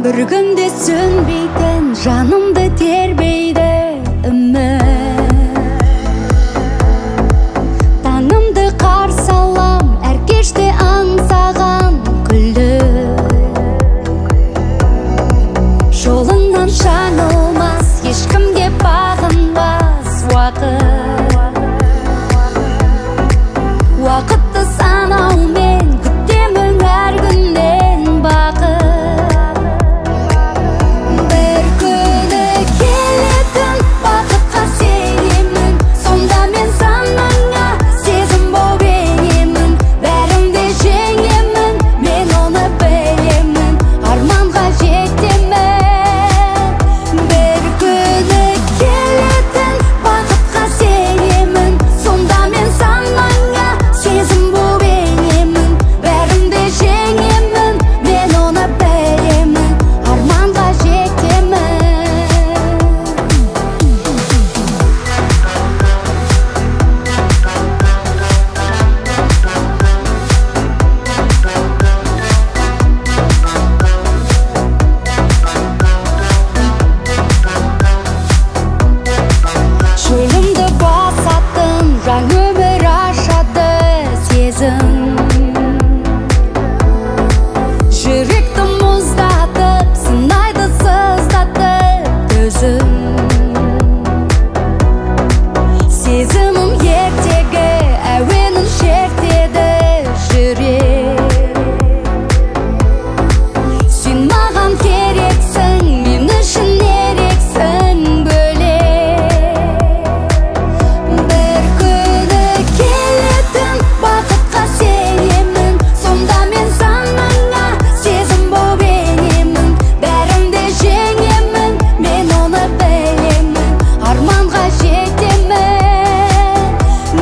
Bir günde sönbeyden жанымды тербейді үміт. Таңымды қарсы алам, әр кеште аңсаған күлді. Жолыңнан жаңылмас, ешкімге бағынбас уақыт. Уақытты санаумен күтемін әр күннен бақыт. Жүректі мұздатып, сынайды сыздатып төзім. Сезімім ертегі әуенін шертеді жүрек. Сен маған керексің, мен үшін ерексің бөлек. Bir күні келетін бақытқа сенемін, сонда мен санаңа сезім боп енемін. Бәрімді жеңемін, мен оны білемін, арманға жетемін.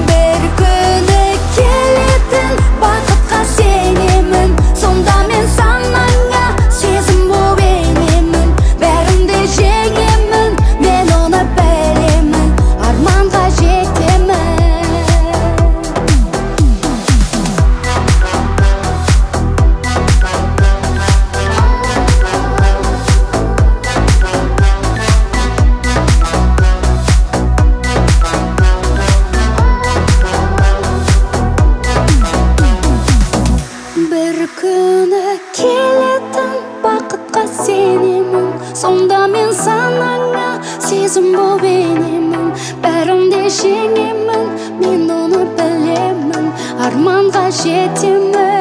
Bir күні келетін бақытқа сенемін, сонда мен санаңа сезім боп енемін. Бәрімді жеңемін, мен оны білемін, арманға жетемін. Bir күні келетін бақытқа сенемін, сонда мен санаңа сезім боп енемін. Бәрімде жеңемін, мен оны білемін, арманға жетемін.